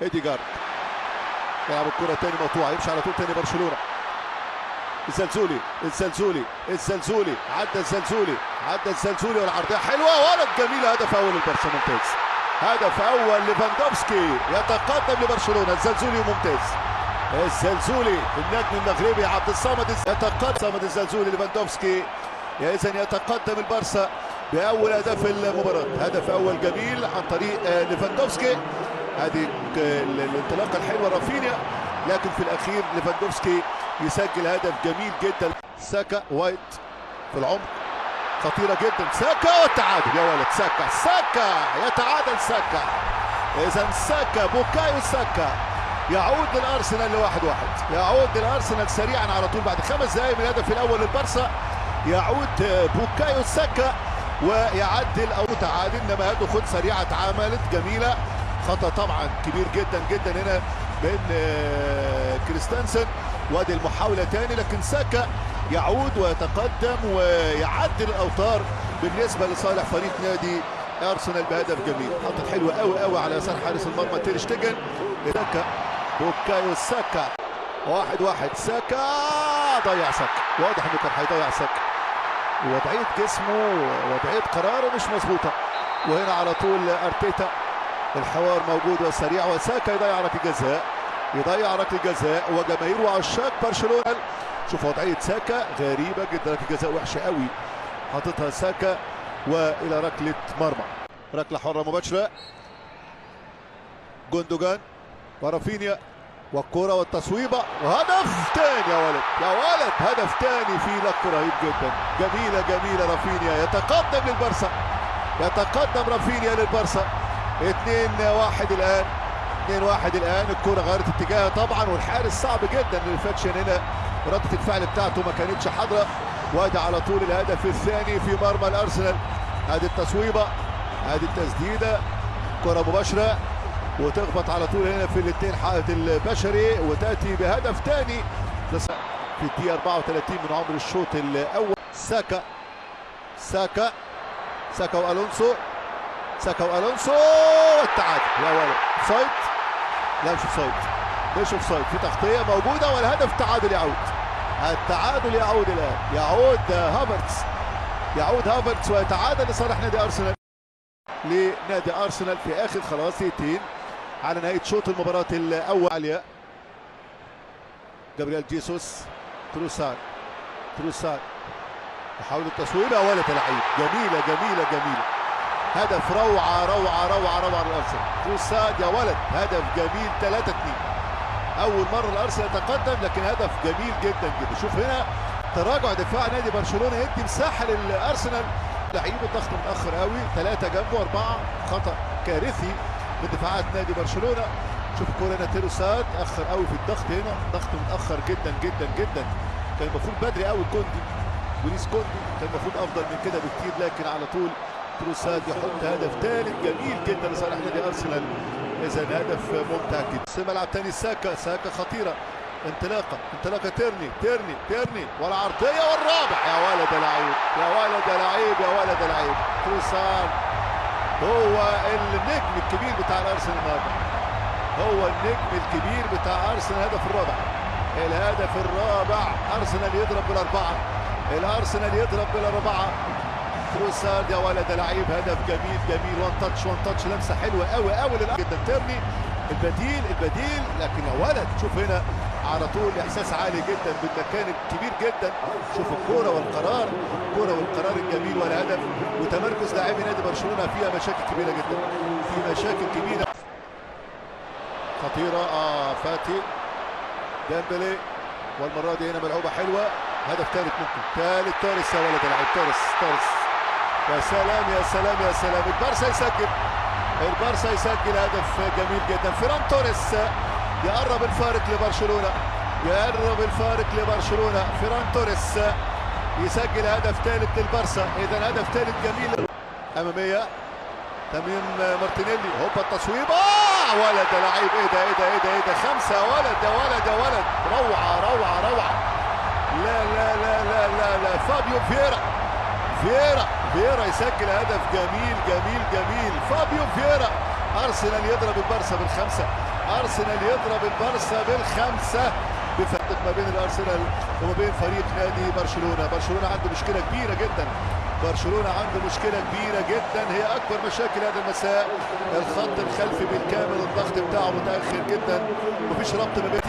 ايديجارد يلعب الكرة تاني مقطوعة، يمشي على طول تاني برشلونة. الزلزولي عدى الزلزولي والعرضية حلوة ولد جميلة. هدف أول للبرشا ممتاز. هدف أول ليفاندوفسكي يتقدم لبرشلونة. الزلزولي ممتاز. الزلزولي النجم المغربي عبد الصمد يتقدم الزلزولي ليفاندوفسكي. إذا يتقدم البرشا بأول أهداف المباراة. هدف أول جميل عن طريق ليفاندوفسكي. هذه الانطلاقة الحلوة رافينيا، لكن في الأخير ليفاندوفسكي يسجل هدف جميل جدا. ساكا وايت في العمق خطيرة جدا. ساكا والتعادل يا ولد. ساكا يتعادل. ساكا إذا ساكا بوكايو ساكا يعود للأرسنال ل1-1. يعود للأرسنال سريعا على طول بعد 5 دقائق من الهدف الأول للبرسا. يعود بوكايو ساكا ويعدل أو تعادل، إنما هذه خد سريعة اتعملت جميلة. خطأ طبعا كبير جدا جدا هنا من كريستنسن. وادي المحاولة تاني، لكن ساكا يعود ويتقدم ويعدل الأوتار بالنسبة لصالح فريق نادي أرسنال بهدف جميل. حطت حلوة قوي قوي على يسار حارس المرمى تير شتيجن. ساكا بوكايو ساكا 1-1. ساكا ضيع ساكا، واضح انه كان هيضيع ساكا. وضعية جسمه وضعية قراره مش مظبوطة. وهنا على طول ارتيتا الحوار موجود وسريع، وساكا يضيع ركله جزاء وجماهير وعشاق برشلونة. شوف وضعية ساكا غريبة جدا، ركله جزاء وحشة قوي حاططها ساكا. والى ركلة مرمى، ركلة حرة مباشرة. جوندوجان ورافينيا والكرة والتصويبة وهدف تاني يا ولد. هدف تاني في لك رهيب جدا. جميلة رافينيا يتقدم للبرسا. يتقدم رافينيا للبرسا 2-1 الآن. 2-1 الآن. الكرة غيرت اتجاهها طبعا، والحارس صعب جدا الفاكشن هنا، ردة الفعل بتاعته ما كانتش حاضرة. وادي على طول الهدف الثاني في مرمى الأرسنال. هذه التصويبة، هذه التسديدة، كرة مباشرة وتخبط على طول هنا في الاثنين حائط البشري وتأتي بهدف ثاني في الدقيقة 34 من عمر الشوط الأول. ساكا وألونسو. والتعادل يا ولد. اوفسايد؟ لا مش اوفسايد. في تغطية موجودة والهدف التعادل يعود. التعادل يعود الآن. يعود هافرتس ويتعادل لصالح نادي أرسنال في آخر خلاص دقيقتين على نهاية شوط المباراة الأول. عليا جابرييل جيسوس. تروسار محاولة التصويب يا ولد لعيب. جميلة. هدف روعة للأرسنال. تروسار يا ولد هدف جميل. 3-2. أول مرة الأرسنال يتقدم، لكن هدف جميل جدا. شوف هنا تراجع دفاع نادي برشلونة يدي مساحة للأرسنال. لعيب الضغط متأخر قوي، 3 جنبه 4 خطأ كارثي من دفاعات نادي برشلونة. شوف الكورة هنا تيروسات تأخر قوي في الضغط. هنا ضغط متأخر جدا. كان المفروض بدري قوي لويس كوندي كان المفروض أفضل من كده بكتير، لكن على طول تيروسات يحط هدف ثالث جميل جدا لصالح نادي أرسنال. إذا هدف ممتع جدا. ملعب تاني ساكا خطيرة. انطلاقة تيرني والعرضية والرابع يا ولد لعيب. تروسار هو النجم الكبير بتاع الأرسنال النهارده. الهدف الرابع. أرسنال يضرب بالأربعة. تروسار يا ولد لعيب. هدف جميل. وان تاتش لمسة حلوة قوي جدا. تيرني البديل، لكن يا ولد شوف هنا على طول احساس عالي جدا بالمكان الكبير جدا. شوف الكوره والقرار الجميل والهدف وتمركز لاعبي نادي برشلونه فيها مشاكل كبيره جدا. خطيره. فاتي ديمبلي والمره دي هنا ملعوبه حلوه. هدف ثالث ممكن. توريس يا ولد لعيب. توريس يا سلام. البارسا يسجل هدف جميل جدا. فيران توريس يقرب الفارق لبرشلونة. فيران توريس يسجل هدف ثالث للبارسا. اذا هدف ثالث جميل امامية. تميم مارتينيلي هوبا التصويبة ولد لعيب. ايه ده 5 يا ولد. روعة. لا فابيو فييرا يسجل هدف جميل. فابيو فييرا. أرسنال يضرب البارسا بالخمسة. ارسنال يضرب البارسا بالخمسه بفرق ما بين الارسنال وما بين فريق نادي برشلونه. برشلونه عنده مشكله كبيره جدا، برشلونه عنده مشكله كبيره جدا، هي اكبر مشاكل هذا المساء. الخط الخلفي بالكامل الضغط بتاعه متاخر جدا، مفيش ربط ما بين